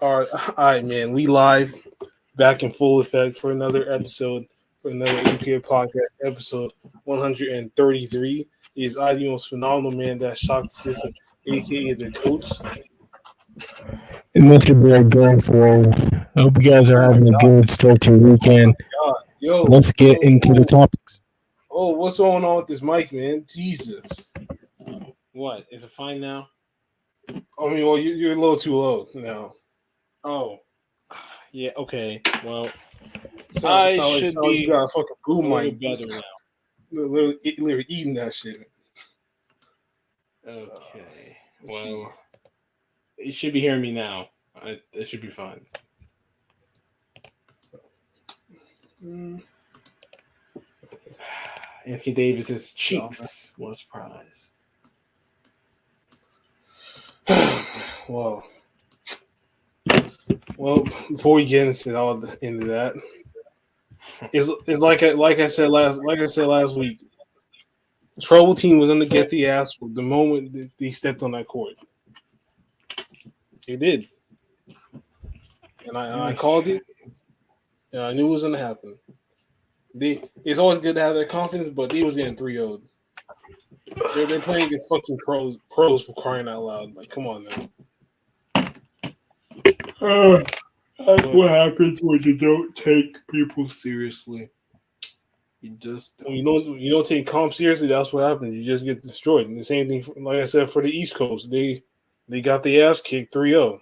All right, man. We live back in full effect for another episode, for another APF podcast episode 133. Is I the most phenomenal man that shocked the system, aka the coach. And what's your boy going for? I hope you guys are Oh my having a god! good start to your Oh my weekend. god! Yo, Let's get into the topics. what's going on with this mic, man? Jesus. What? Is it fine now? I mean, well, you're a little too low now. Oh. Yeah, okay. Well, Sounds should like you be got a fucking a boom little mic. better now. Literally eating that shit. Okay. Let's see. Well, you should be hearing me now. It should be fine. Anthony Davis's cheeks. What a surprise. Well, before we get into that, it's like I said last week. The trouble team was going to get the ass the moment that they stepped on that court. They did, and I called it. And I knew it was going to happen. It's always good to have that confidence, but they was getting 3-0'd. They're playing against fucking pros for crying out loud. Like, come on now. That's what happens when you don't take people seriously. You just When you don't take comp seriously, that's what happens. You just get destroyed. And the same thing, like I said, for the East Coast, they got the ass kicked 3-0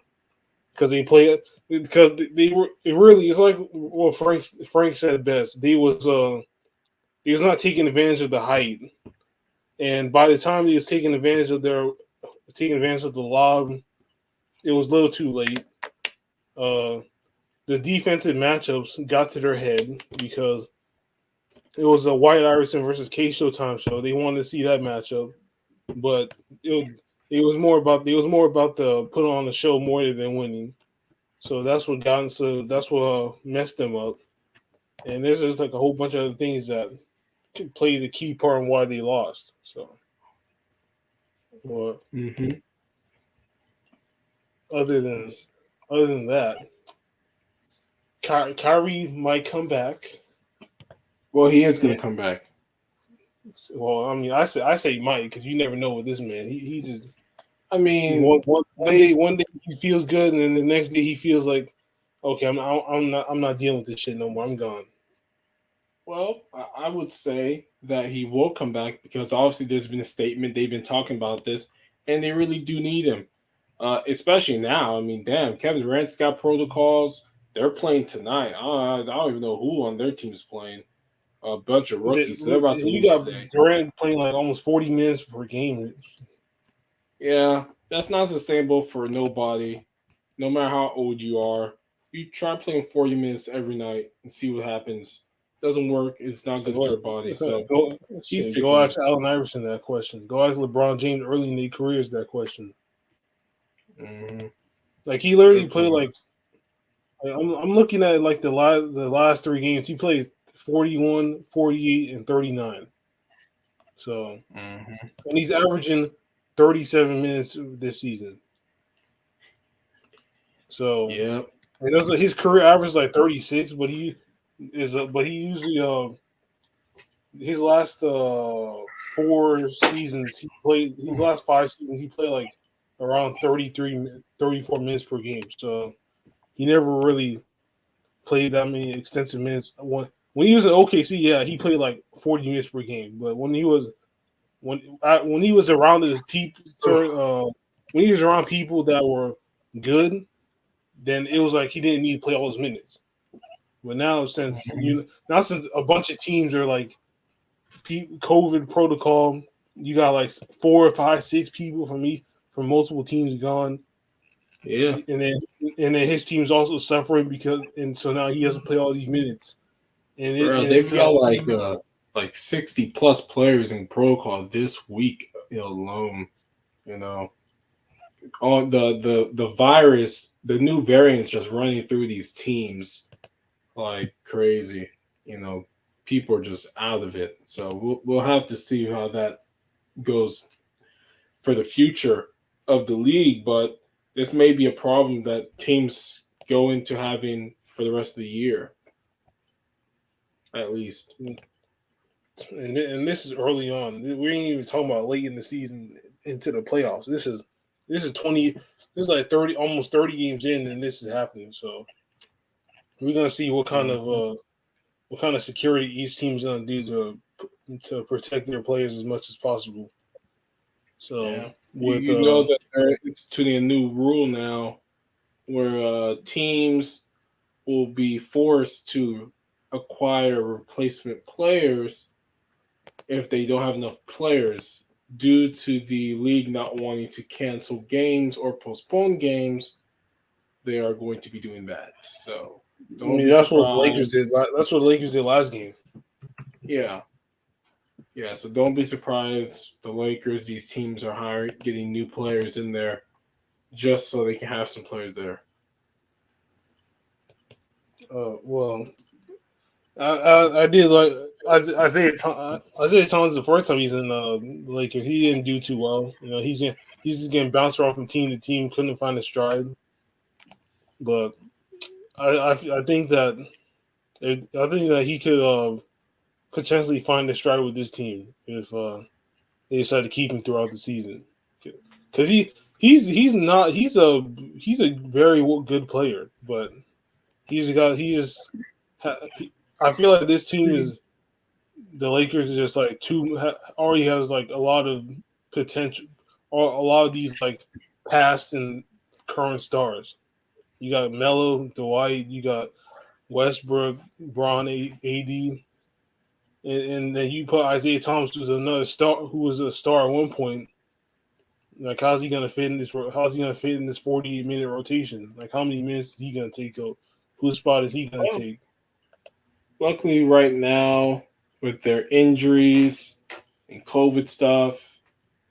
because they were. It really, it's like what Frank said best. They was not taking advantage of the height, and by the time they was taking advantage of the lob, it was a little too late. The defensive matchups got to their head because it was a White Iverson versus K Showtime show. They wanted to see that matchup, but it was more about the put on the show more than winning. So that's what messed them up. And there's just like a whole bunch of other things that could play the key part in why they lost. So, other than that, Kyrie might come back. Well, he is going to come back. Well, I mean, I say might because you never know with this man. He just. I mean, one day he feels good, and then the next day he feels like, okay, I'm not dealing with this shit no more. I'm gone. Well, I would say that he will come back because obviously there's been a statement. They've been talking about this, and they really do need him, especially now. I mean, damn, Kevin Durant's got protocols. They're playing tonight. I don't even know who on their team's playing. A bunch of rookies. So they're about to lose today. Durant playing like almost 40 minutes per game. Yeah, that's not sustainable for nobody, no matter how old you are. You try playing 40 minutes every night and see what happens. Doesn't work. It's not good for your body. So go ask Allen Iverson that question. Go ask LeBron James early in their careers that question. Mm-hmm. Like he literally played like I'm looking at like the last 3 games. He played 41, 48, and 39. So and he's averaging 37 minutes this season. So yeah, and that's his career average is like 36, but he usually his last 4 seasons he played his last 5 seasons he played like around 34 minutes per game. So he never really played that many extensive minutes. When he was at OKC, yeah, he played like 40 minutes per game. But when he was around his people, when he was around people that were good, then it was like he didn't need to play all those minutes. But now since a bunch of teams are like COVID protocol, you got like 4, 5, 6 people from multiple teams gone. Yeah, and then his team's also suffering so now he has to play all these minutes. And they've got like 60 plus players in protocol this week alone. You know, all the virus, the new variants just running through these teams like crazy. You know, people are just out of it. So we'll have to see how that goes for the future of the league. But this may be a problem that teams go into having for the rest of the year, at least. And this is early on. We ain't even talking about late in the season into the playoffs. This is 20. This is like 30, almost 30 games in, and this is happening. So we're gonna see what kind of security each team's gonna do to protect their players as much as possible. So Yeah. with You know that they're instituting a new rule now where teams will be forced to acquire replacement players if they don't have enough players due to the league not wanting to cancel games or postpone games. They are going to be doing that. So I don't mean, be that's what the Lakers surprised. did. That's what the Lakers did last game. Yeah. Yeah, so don't be surprised. The Lakers, these teams are getting new players in there just so they can have some players there. Well, I did like Isaiah Thomas the first time he's in the Lakers. He didn't do too well. You know, he's just getting bounced off from team to team. Couldn't find a stride. But I think that he could potentially find a stride with this team if they decide to keep him throughout the season. Because he's a very good player, but I feel like this team is the Lakers is just like already has like a lot of potential, or a lot of these like past and current stars. You got Melo, Dwight, you got Westbrook, Braun, AD, and then you put Isaiah Thomas, who's another star, who was a star at one point. Like, how's he gonna fit in this? How's he gonna fit in this 48-minute rotation? Like, how many minutes is he gonna take out? Whose spot is he gonna take? Luckily, right now, with their injuries and COVID stuff,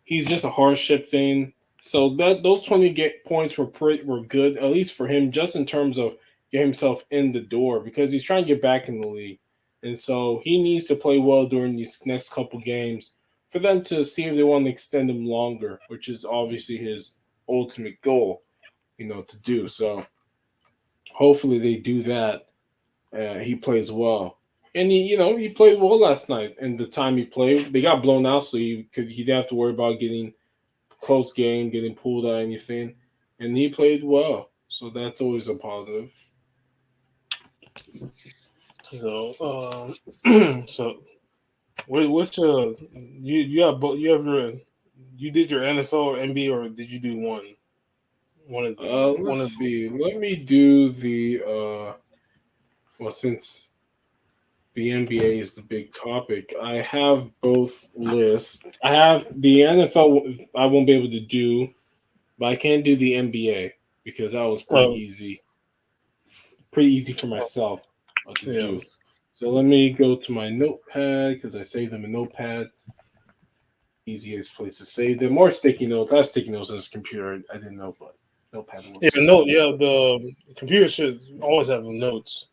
he's just a hardship thing. So that those 20 points were good, at least for him, just in terms of get himself in the door because he's trying to get back in the league, and so he needs to play well during these next couple games for them to see if they want to extend him longer, which is obviously his ultimate goal, to do. So hopefully they do that. He plays well, and he played well last night. And the time he played, they got blown out, so he didn't have to worry about getting close game, getting pulled out, anything, and he played well. So that's always a positive. So, so what's you did your NFL or NBA, or did you do one of the one Let's of see. those? Let me do the since the NBA is the big topic, I have both lists. I have the NFL. I won't be able to do, but I can do the NBA because that was pretty Oh, easy. Pretty easy for myself to yeah. do. So let me go to my notepad because I saved them in notepad. Easiest place to save them. Or sticky notes. I have sticky notes on this computer. I didn't know, but notepad Yeah, works. the computer should always have notes.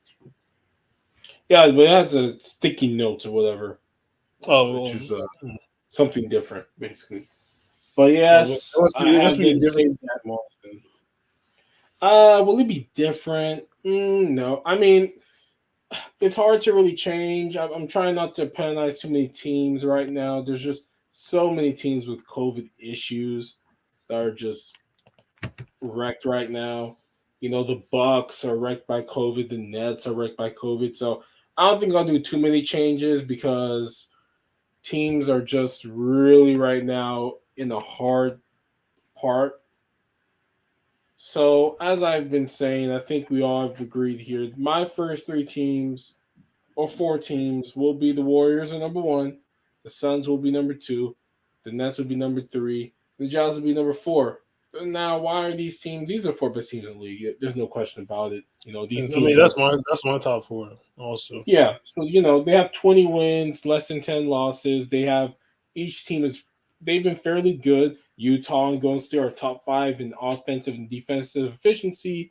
Yeah, but it has a sticky notes or whatever, which Oh, is something different, basically. But yes, I it must have be been different. saving that more often. Will it be different? No. I mean, it's hard to really change. I'm trying not to penalize too many teams right now. There's just so many teams with COVID issues that are just wrecked right now. The Bucks are wrecked by COVID. The Nets are wrecked by COVID. So I don't think I'll do too many changes because teams are just really right now in a hard part. So as I've been saying, I think we all have agreed here. My first three teams or four teams will be the Warriors are number one, the Suns will be number two, the Nets will be number three, the Jazz will be number four. Now, why are these teams? These are four best teams in the league. There's no question about it. I These mean, teams are. that's my top four also. Yeah, so they have 20 wins, less than 10 losses. Each team is they've been fairly good. Utah and Golden State are top five in offensive and defensive efficiency.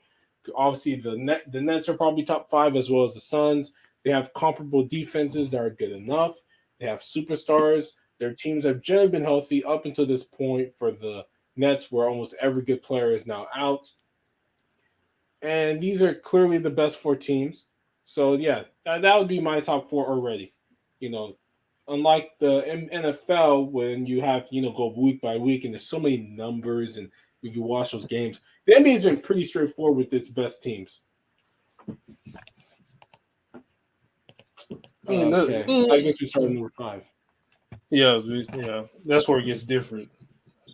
Obviously, the Nets are probably top five as well as the Suns. They have comparable defenses that are good enough. They have superstars. Their teams have generally been healthy up until this point for the Nets, where almost every good player is now out. And these are clearly the best 4 teams. So yeah, that would be my top 4 already. You know, unlike the NFL when you have go week by week and there's so many numbers and you watch those games. The NBA has been pretty straightforward with its best teams. Okay, I guess we start at number 5. Yeah, that's where it gets different.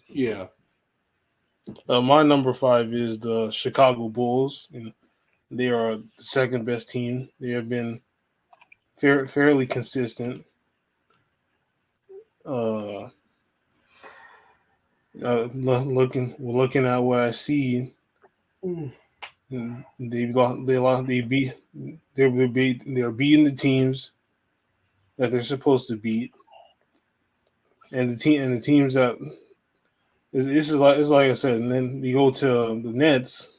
Yeah. My number 5 is the Chicago Bulls. They are the second best team. They have been fairly consistent. Looking at what I see, they're beating the teams that they're supposed to beat, and the teams that this is like it's like I said, and then you go to the Nets.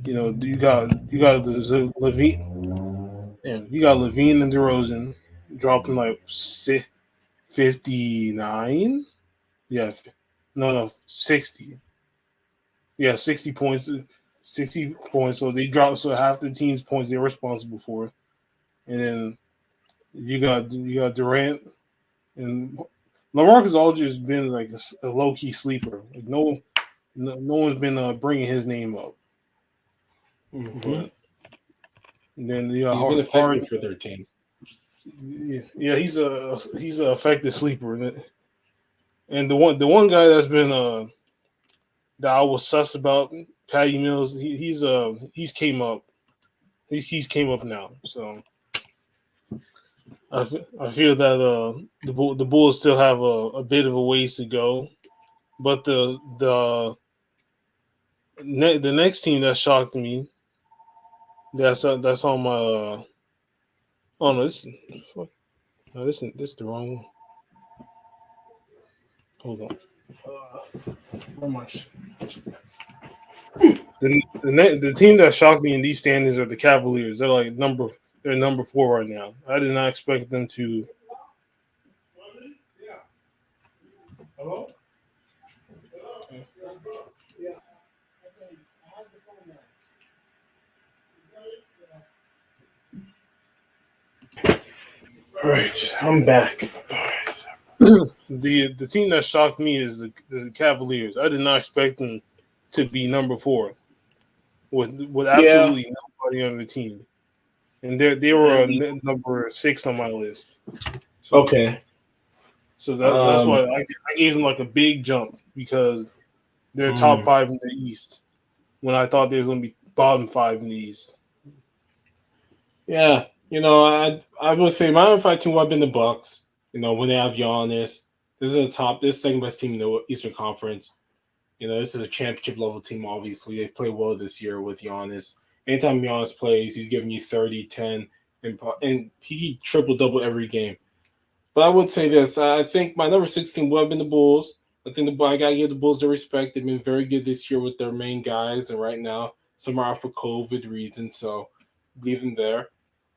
You got the Levine, and you got Levine and DeRozan dropping like 59. Yeah, no, 60. Yeah, 60 points. 60 points. So they dropped. So half the team's points they're responsible for, and then you got Durant and LaMarcus Aldridge has been like a low key sleeper. Like no one's been bringing his name up. Mm-hmm. But then he's been effective for their team. Yeah, he's an effective sleeper, and the one guy that's been that I was sus about, Patty Mills. He's came up. He's came up now. So I feel that the Bulls still have a bit of a ways to go, but the next team that shocked me. That's on my. Oh no, this is the wrong one. Hold on. How much? The team that shocked me in these standings are the Cavaliers. They're number 4 right now. I did not expect them to. Hello? All right, I'm back. All right. The team that shocked me is the Cavaliers. I did not expect them to be number 4 with absolutely nobody on the team, and they were number 6 on my list. So, okay, so that's why I gave them like a big jump because they're top 5 in the East when I thought they were going to be bottom 5 in the East. Yeah, I would say my number 5 team would have been the Bucks. When they have Giannis, this is second best team in the Eastern Conference. This is a championship level team. Obviously, they've played well this year with Giannis. Anytime Giannis plays, he's giving you 30, 10, and he triple double every game. But I would say this: I think my number 6 team would have been the Bulls. I think I gotta give the Bulls their respect. They've been very good this year with their main guys, and right now some are out for COVID reasons, so leave them there.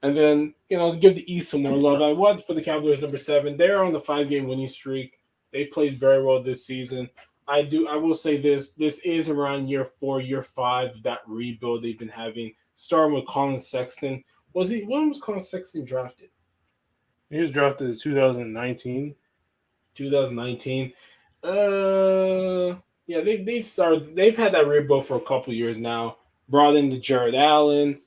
And then, to give the East some more love, I want to put the Cavaliers number 7. They're on the 5-game winning streak. They played very well this season. I will say this is around year 4, year 5 of that rebuild they've been having, starting with Colin Sexton. When was Colin Sexton drafted? He was drafted in 2019. 2019. Yeah, they've had that rebuild for a couple years now. Brought in the Jared Allen.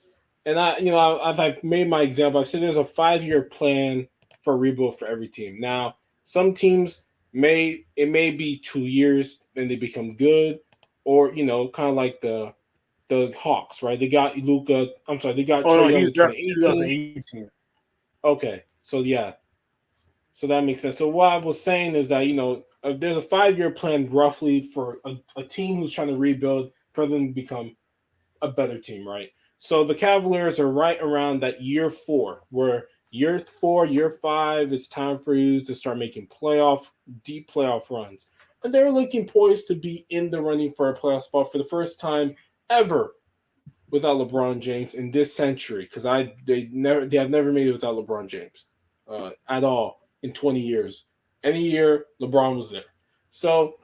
And as I've made my example, I've said there's a 5-year plan for a rebuild for every team. Now, some teams may be 2 years and they become good, or kind of like the Hawks, right? They got Luka. I'm sorry, they got. Oh no, he was drafted in 2018. Okay, so yeah, so that makes sense. So what I was saying is that if there's a 5-year plan roughly for a team who's trying to rebuild for them to become a better team, right? So the Cavaliers are right around that year 4, where year 4, year 5, it's time for you to start making deep playoff runs. And they're looking poised to be in the running for a playoff spot for the first time ever without LeBron James in this century, because they have never made it without LeBron James at all in 20 years. Any year, LeBron was there. So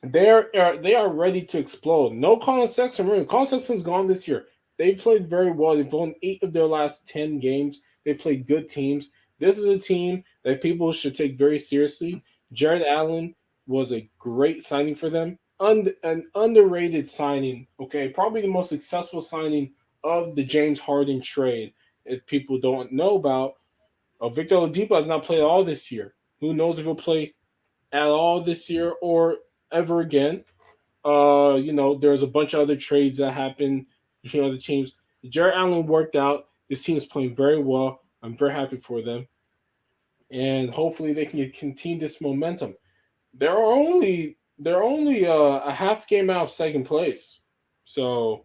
they are ready to explode. No Colin Sexton. Remember, Colin Sexton's gone this year. They've played very well. They've won 8 of their last 10 games. They played good teams. This is a team that people should take very seriously. Jared Allen was a great signing for them. An underrated signing. Okay, probably the most successful signing of the James Harden trade. If people don't know about, Victor Oladipo has not played all this year. Who knows if he'll play at all this year or ever again? There's a bunch of other trades that happened. The teams. Jared Allen worked out. This team is playing very well. I'm very happy for them, and hopefully they can continue this momentum. They're only a half game out of second place, so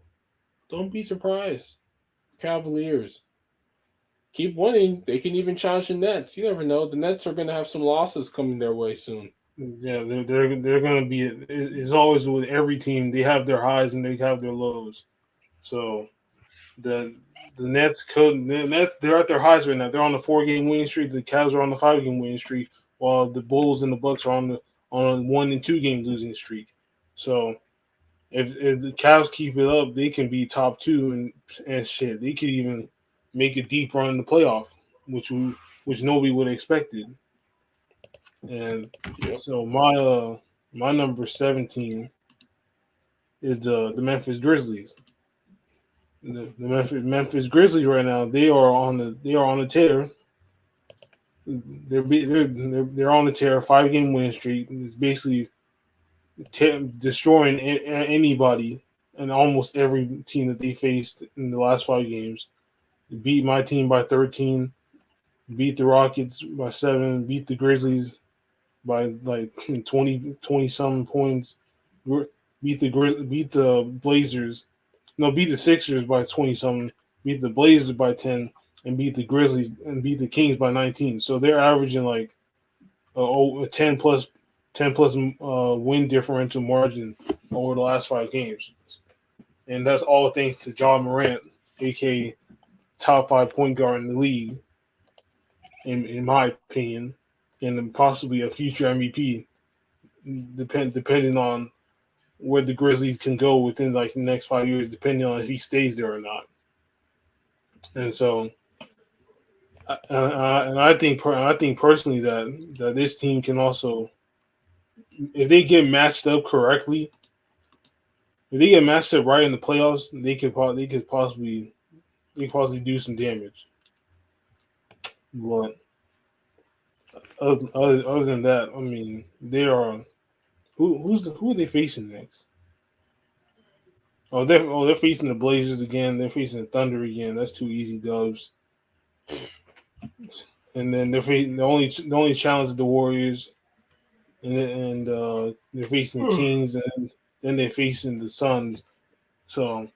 don't be surprised. Cavaliers keep winning. They can even challenge the Nets. You never know. The Nets are going to have some losses coming their way soon. Yeah, they're going to be. It's always with every team. They have their highs and they have their lows. So the the Nets they're at their highs right now. They're on the 4-game winning streak. The Cavs are on the 5-game winning streak, while the Bulls and the Bucks are on a 1 and 2-game losing streak. So if the Cavs keep it up, they can be top 2 and shit. They could even make a deep run in the playoff, which nobody would have expected. And Yep. so my number 17 is the Memphis Grizzlies. The Memphis Grizzlies right now they are on the tear. They're on the tear. 5-game win streak. It's basically destroying anybody and almost every team that they faced in the last 5 games. They beat my team by 13. Beat the Rockets by 7. Beat the Grizzlies by like 20 something points. Beat the Blazers. No, beat the Sixers by 20 something. Beat the Blazers by 10, and beat the Grizzlies and beat the Kings by 19. So they're averaging like a 10 plus win differential margin over the last 5 games, and that's all thanks to John Morant, aka top 5 point guard in the league, in my opinion, and then possibly a future MVP, depending on where the Grizzlies can go within like the next 5 years, depending on if he stays there or not. And so, and I think personally that this team can also, if they get matched up correctly, if they get matched up right in the playoffs, they could possibly do some damage. But other than that, I mean, they are who are they facing next? They're facing the Blazers again. They're facing the Thunder again. That's 2 easy dubs. And then they're facing the only challenge is the Warriors, and they're facing the Kings, and then they're facing the Suns. So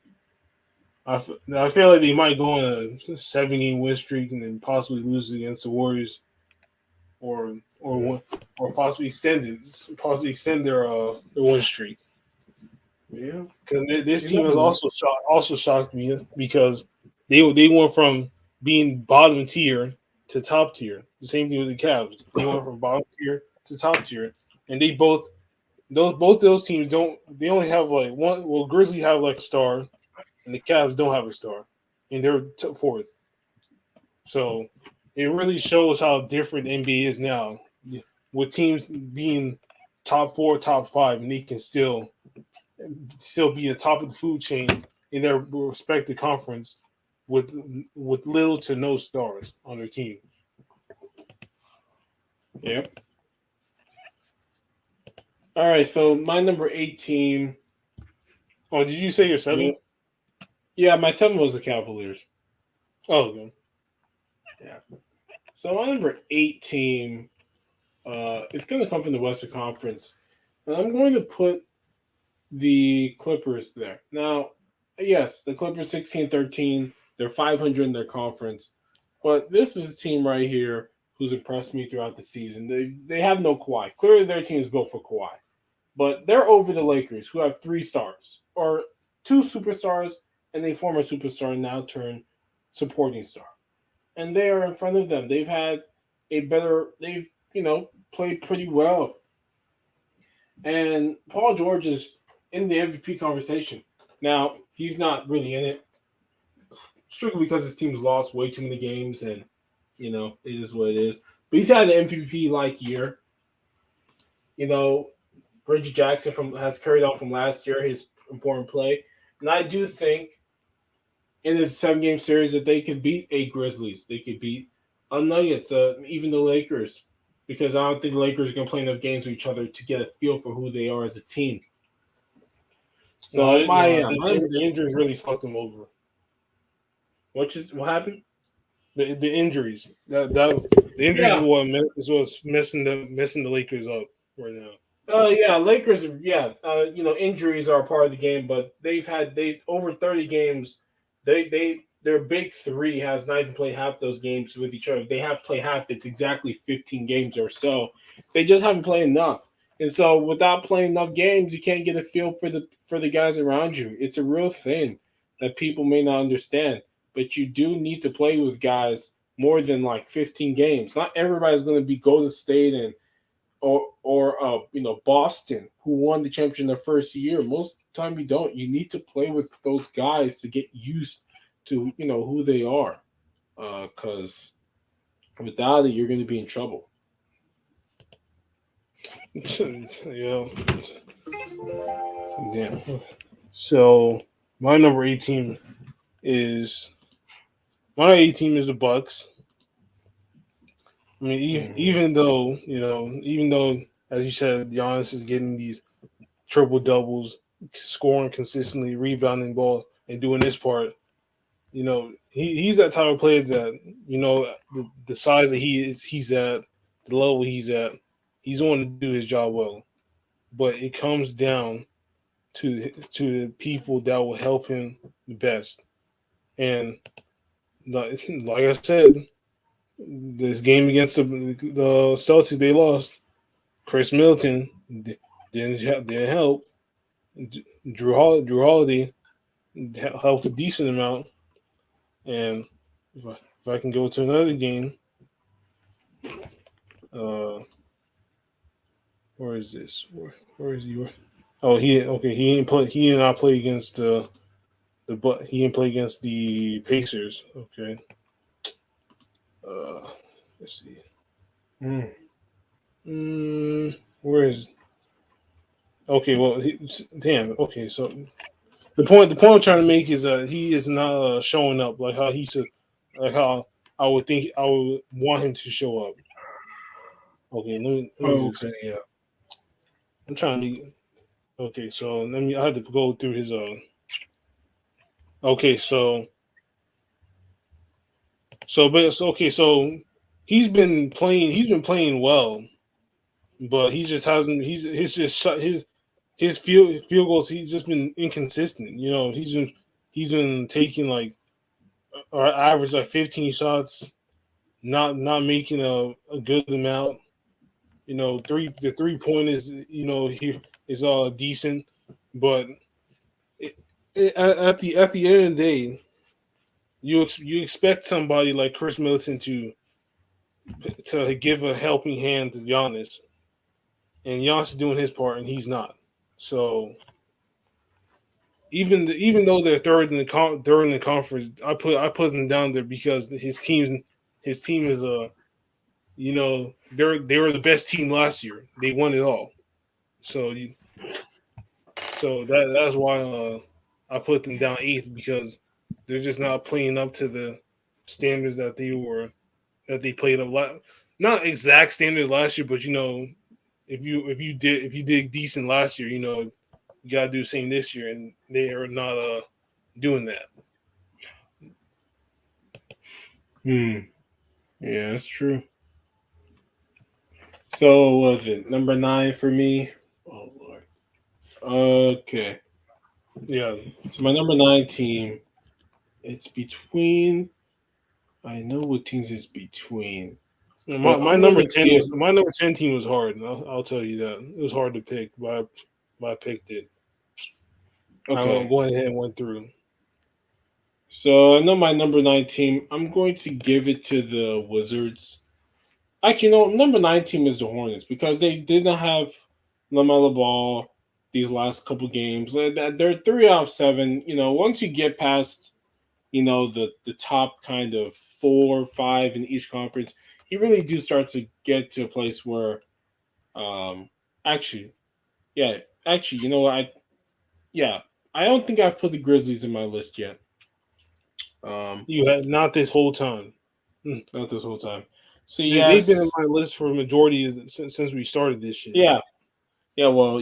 I feel like they might go on a 7-game win streak and then possibly lose against the Warriors, or possibly extend their win streak. Yeah. Because this team has also shocked me because they went from being bottom tier to top tier. The same thing with the Cavs. They went from bottom tier to top tier, and both those teams don't. They only have like one. Well, Grizzlies have like a star, and the Cavs don't have a star, and they're fourth. So it really shows how different the NBA is now, with teams being top 4, top 5, and they can still be at the top of the food chain in their respective conference with little to no stars on their team. Yep. All right, so my number 18. Oh, did you say your 7? Yeah, my 7 was the Cavaliers. Oh, okay. Yeah. So my number 18, it's going to come from the Western Conference, and I'm going to put the Clippers there. Now, yes, the Clippers 16-13, they're 500 in their conference, but this is a team right here who's impressed me throughout the season. They have no Kawhi. Clearly, their team is built for Kawhi, but they're over the Lakers, who have 3 stars or 2 superstars and a former superstar now turned supporting star, and they are in front of them. They've played pretty well. And Paul George is in the MVP conversation. Now, he's not really in it strictly because his team's lost way too many games, and it is what it is. But he's had an MVP like year. Reggie Jackson has carried on from last year his important play, and I do think in this 7-game series that they could beat a Grizzlies, they could beat a Nuggets, even the Lakers, because I don't think the Lakers are going to play enough games with each other to get a feel for who they are as a team. So the injuries really fucked them over. What happened? The injuries the injuries is what's messing the Lakers up right now. Lakers. Injuries are part of the game, but they over 30 games. Their big three has not even played half those games with each other. They have played half. It's exactly 15 games or so. They just haven't played enough. And so, without playing enough games, you can't get a feel for the guys around you. It's a real thing that people may not understand. But you do need to play with guys more than like 15 games. Not everybody's going to be Golden State and or Boston, who won the championship in their first year. Most of the time, you don't. You need to play with those guys to get used to who they are, because without it, you're going to be in trouble. Yeah. Damn. So my number 18 is the Bucks. I mean, even though as you said, Giannis is getting these triple doubles, scoring consistently, rebounding ball, and doing his part. He's that type of player that the size that he's at, the level he's at, he's going to do his job well. But it comes down to the people that will help him the best. And like I said, this game against the Celtics, they lost. Chris Middleton didn't help. Drew Holiday helped a decent amount. And if I can go to another game, where is this? Where is he? Oh, he didn't play. He did not play against he didn't play against the Pacers. Okay. Let's see. Where is? Okay, well, damn. Okay, so the point I'm trying to make is he is not showing up like how he should, like how I would want him to show up. Okay, Yeah. I'm trying to. Okay, so I had to go through his. Okay, so he's been playing well, but he just hasn't. His field goals. He's just been inconsistent. He's been taking like average like 15 shots, not making a good amount. The 3-point is he is decent, but at the end of the day, you expect somebody like Chris Middleton to give a helping hand to Giannis, and Giannis is doing his part, and he's not. So even though they're third in the conference, I put them down there because his team is they were the best team last year. They won it all. So that's why I put them down 8th, because they're just not playing up to the standards that they played up. Not exact standards last year, but if you did decent last year, you gotta do the same this year, and they are not doing that. Yeah, that's true. So what was it? Number 9 for me. Oh Lord. Okay. Yeah. So my number 9 team, it's between. I know what teams it's between. My number 10 team was hard. I'll tell you that it was hard to pick, but I picked it. Okay. I'm going ahead and went through. So I know my number 9 team. I'm going to give it to the Wizards. Actually, no. Number 9 team is the Hornets, because they did not have LaMelo Ball these last couple games. They're 3 out of 7. Once you get past, the top kind of 4 or 5 in each conference, you really do start to get to a place where, um, actually, yeah, actually, you know what? Yeah, I don't think I've put the Grizzlies in my list yet. You had not this whole time. Not this whole time. So They've been in yes, my list for a majority of since we started this shit. yeah, yeah. Well,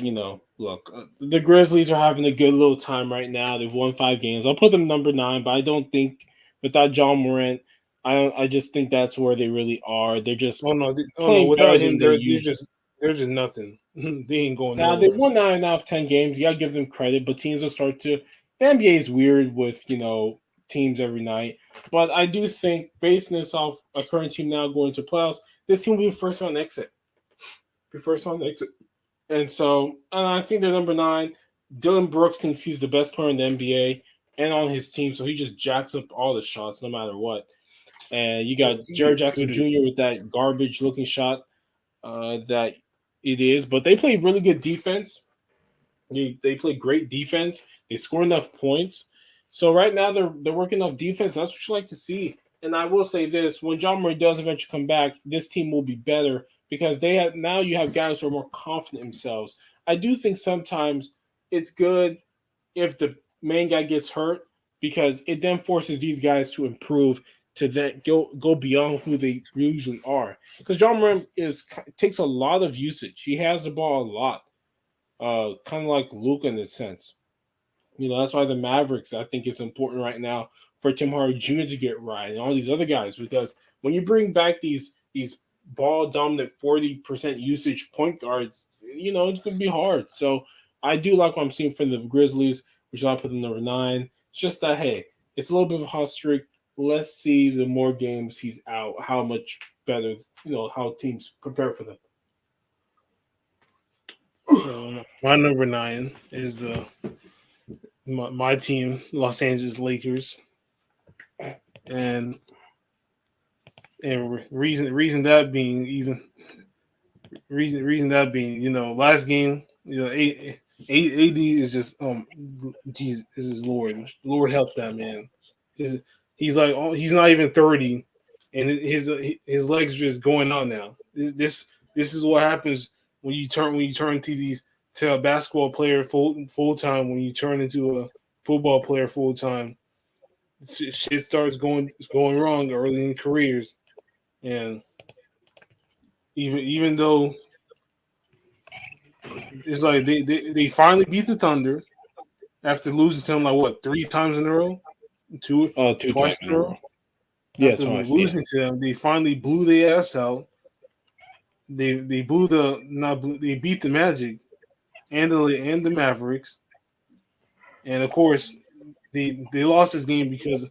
look, the Grizzlies are having a good little time right now. They've won 5 games. I'll put them number 9, but I don't think without John Morant, I just think that's where they really are. They're just Oh no, playing better without him, than they usually. they're just nothing. They ain't going Now they've nowhere. won 9 out of 10 games. You gotta give them credit, but teams will start to. The NBA is weird with teams every night, but I do think based on this off a current team now going to playoffs, this team will be first round exit. Be first round exit, and I think they're number 9. Dylan Brooks thinks he's the best player in the NBA and on his team, so he just jacks up all the shots no matter what. And you got Jared Jackson Good. Jr. with that garbage looking shot that it is, but they play really good defense. They play great defense. They score enough points. So right now they're working off defense. That's what you like to see. And I will say this: when John Murray does eventually come back, this team will be better because now you have guys who are more confident in themselves. I do think sometimes it's good if the main guy gets hurt because it then forces these guys to improve to then go beyond who they usually are. Because John Murray takes a lot of usage. He has the ball a lot, kind of like Luka in a sense. That's why the Mavericks, I think it's important right now for Tim Hardaway Jr. to get right and all these other guys because when you bring back these ball dominant 40% usage point guards, it's going to be hard. So I do like what I'm seeing from the Grizzlies, which I put in number 9. It's just that hey, it's a little bit of a hot streak. Let's see the more games he's out, how much better how teams prepare for them. So my number 9 is my team, Los Angeles Lakers, and reason that being last game, AD is just Jesus, this is Lord help that man. He's like he's not even 30, and his legs just going out now. This is what happens when you turn to a basketball player full time. When you turn into a football player full time, shit starts going wrong early in careers, and even though it's like they finally beat the Thunder after losing to them like what 3 times in a row, Two twice times in in a a row. row. Yeah, After twice. Yeah. losing to them, they finally blew their ass out. They blew they beat the Magic and the Mavericks, and of course they lost this game because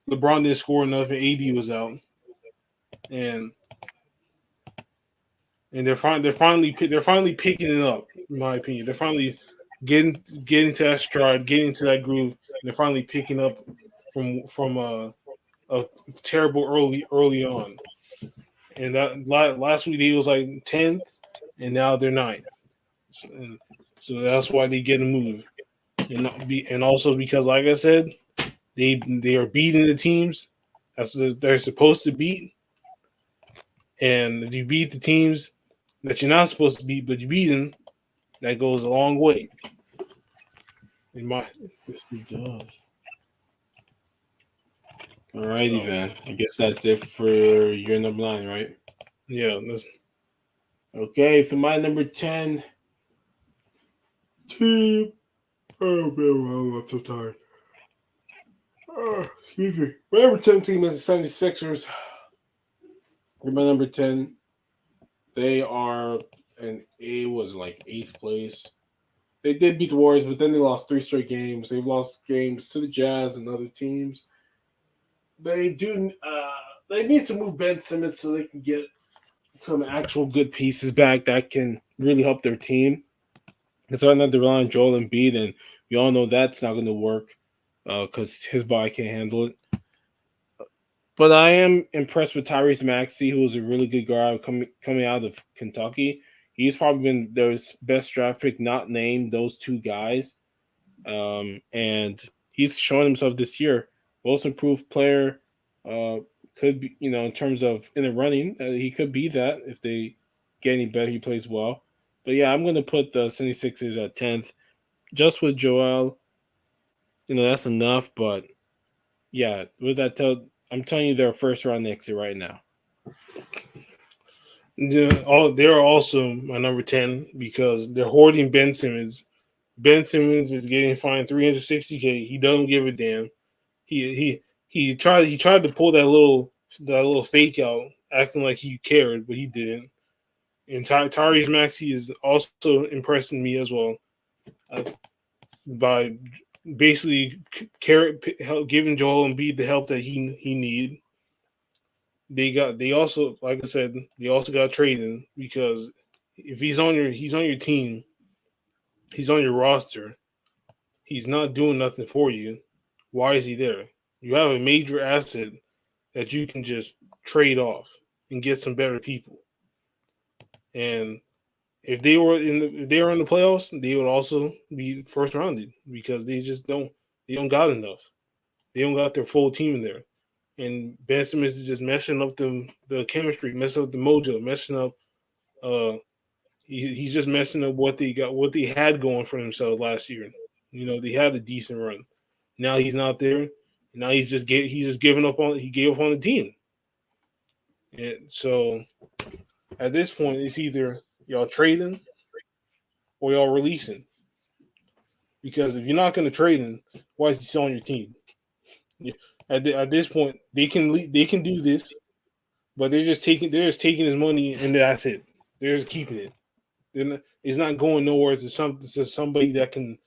LeBron didn't score enough and AD was out, and they're finally picking it up. In my opinion, they're finally getting to that stride, getting to that groove, and they're finally picking up from a terrible early on. And that last week they was like 10th, and now they're 9th. So that's why they get a move, and also because, like I said, they are beating the teams they're supposed to beat, and if you beat the teams that you're not supposed to beat, but you beat them, that goes a long way. In my Yes, he does. Alrighty so then. I guess that's it for your number 9, right? yeah, Okay, for my number 10 team. Oh man, I'm so tired. Excuse me. My number 10 team is the 76ers. For my number 10, they are and it was like 8th place. They did beat the Warriors, but then they lost 3 straight games. They've lost games to the Jazz and other teams. They do. They need to move Ben Simmons so they can get some actual good pieces back that can really help their team. Because right now they're relying on Joel Embiid, and we all know that's not going to work because his body can't handle it. But I am impressed with Tyrese Maxey, who is a really good guard coming out of Kentucky. He's probably been their best draft pick, not named those two guys. And he's shown himself this year. Most improved player could be, in terms of in the running, he could be that if they get any better. He plays well. But yeah, I'm going to put the 76ers at 10th. Just with Joel, that's enough. But yeah, with that, I'm telling you, they're first round exit right now. They're also my number 10 because they're hoarding Ben Simmons. Ben Simmons is getting fined $360K. He doesn't give a damn. He tried to pull that little fake out, acting like he cared, but he didn't. And Tyrese Maxey is also impressing me as well by basically giving Joel Embiid the help that he need. They also, like I said, they also got trading because if he's on your team, he's on your roster, he's not doing nothing for you. Why is he there? You have a major asset that you can just trade off and get some better people. And if they were in the playoffs, they would also be first rounded because they don't got enough. They don't got their full team in there. And Ben Simmons is just messing up the chemistry, messing up the mojo, messing up. He's just messing up what they had going for themselves last year. They had a decent run. Now he's not there. Now he's just giving up on. He gave up on the team. And so at this point, it's either y'all trading or y'all releasing. Because if you're not going to trade him, why is he still on your team? At this point, they can do this, but they're just taking his money and that's it. They're just keeping it. It's not going nowhere to somebody that can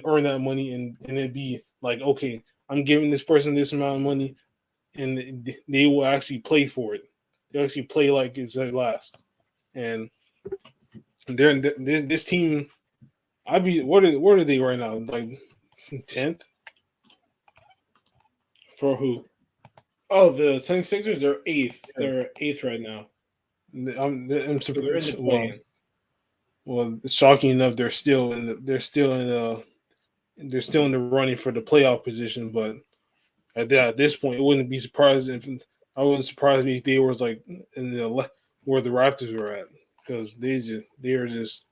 earn that money and it be like, okay, I'm giving this person this amount of money, and they will actually play for it. They actually play like it's their last. And this team, what are they right now? Like 10th? For who? Oh, the 76ers are 8th. They're 8th right now. I'm surprised. Well, shocking enough, they're still in the running for the playoff position. But at this point, it wouldn't be surprising I wouldn't surprise me if they was like in the where the Raptors were at, because they're just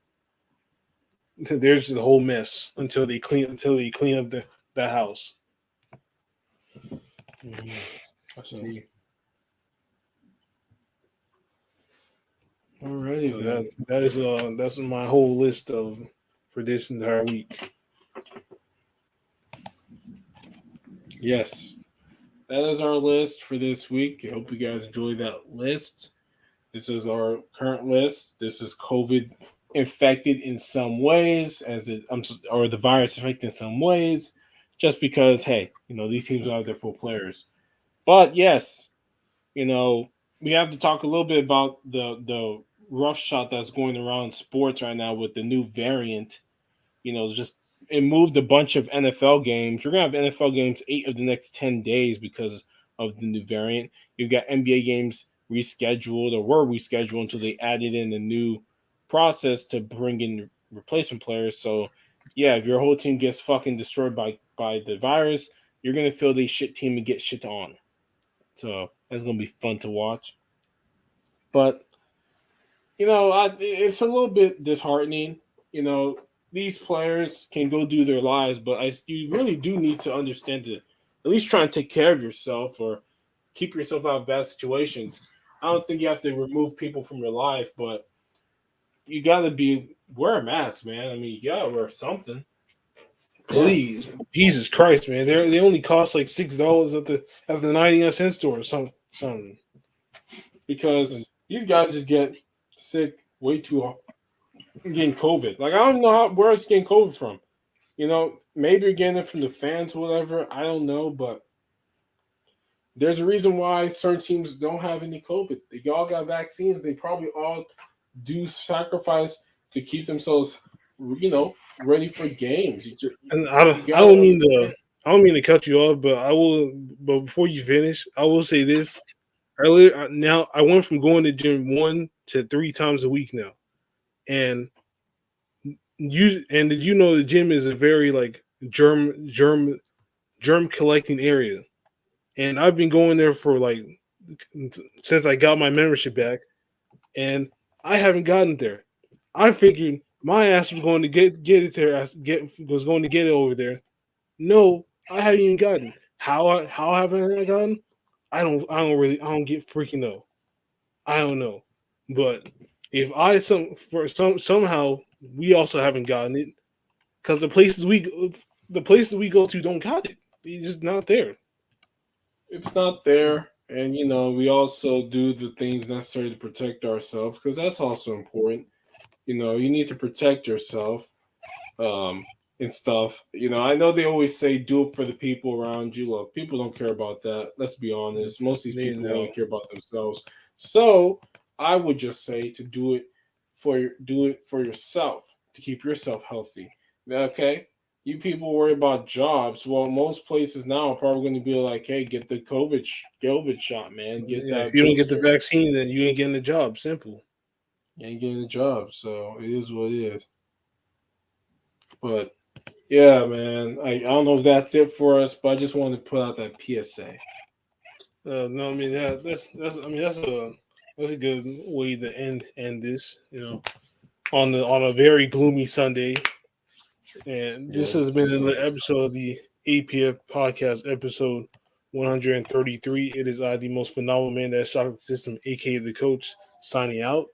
a whole mess until they clean up that house. I see. Alrighty, so that's my whole list for this entire week. Yes, that is our list for this week. I hope you guys enjoyed that list. This is our current list. This is COVID infected in some ways, or the virus affected in some ways, just because, hey, these teams don't have their full players. But yes, we have to talk a little bit about the rough shot that's going around sports right now with the new variant. It moved a bunch of NFL games. You're going to have NFL games 8 of the next 10 days because of the new variant. You've got NBA games rescheduled or were rescheduled until they added in a new process to bring in replacement players. So, yeah, if your whole team gets fucking destroyed by the virus, you're going to feel the shit team and get shit on. So that's going to be fun to watch. But, it's a little bit disheartening. These players can go do their lives, but you really do need to understand to at least try and take care of yourself or keep yourself out of bad situations. I don't think you have to remove people from your life, but you got to wear a mask, man. I mean, you got to wear something. Please, yeah. Jesus Christ, man! They only cost like $6 at the 99-cent store or something. Because these guys just get sick way too hard. Getting COVID. Like, I don't know where it's getting COVID from. Maybe you're getting it from the fans or whatever. I don't know, but there's a reason why certain teams don't have any COVID. They all got vaccines. They probably all do sacrifice to keep themselves, ready for games. And I don't mean to cut you off, but But before you finish, I will say this. Earlier, now I went from going to gym 1 to 3 times a week now. And did you know the gym is a very like germ collecting area? And I've been going there for like since I got my membership back, and I haven't gotten there. I figured my ass was going to get it there, was going to get it over there. No, I haven't even gotten. How haven't I gotten? I don't get freaking know. I don't know. But if somehow we also haven't gotten it, because the places we go to don't got it. It's just not there. It's not there. And, we also do the things necessary to protect ourselves because that's also important. You need to protect yourself and stuff. I know they always say do it for the people around you. Look, people don't care about that. Let's be honest. Most of these They people know. only care about themselves. So I would just say to do it for yourself to keep yourself healthy. Okay. You people worry about jobs. Well, most places now are probably going to be like, "Hey, get the COVID shot, man. Get Yeah, if that you don't get the booster. vaccine, then you ain't getting the job. Simple. You ain't getting a job." So it is what it is. But yeah, man. I don't know if that's it for us, but I just wanted to put out that PSA. No, I mean that's a good way to end this. On a very gloomy Sunday. And Yeah, this has been this another sucks. episode of the APF podcast, episode 133. It is I, the most phenomenal man that shocked the system, aka the coach, signing out.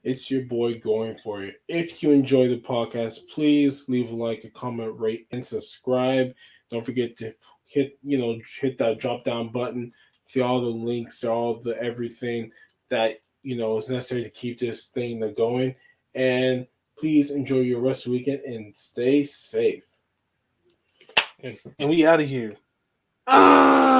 It's your boy going for it. If you enjoy the podcast, please leave a like, a comment, rate, and subscribe. Don't forget to hit that drop down button. See all the links, all the everything that is necessary to keep this thing going. And please enjoy your rest of the weekend and stay safe. And we out of here. Ah!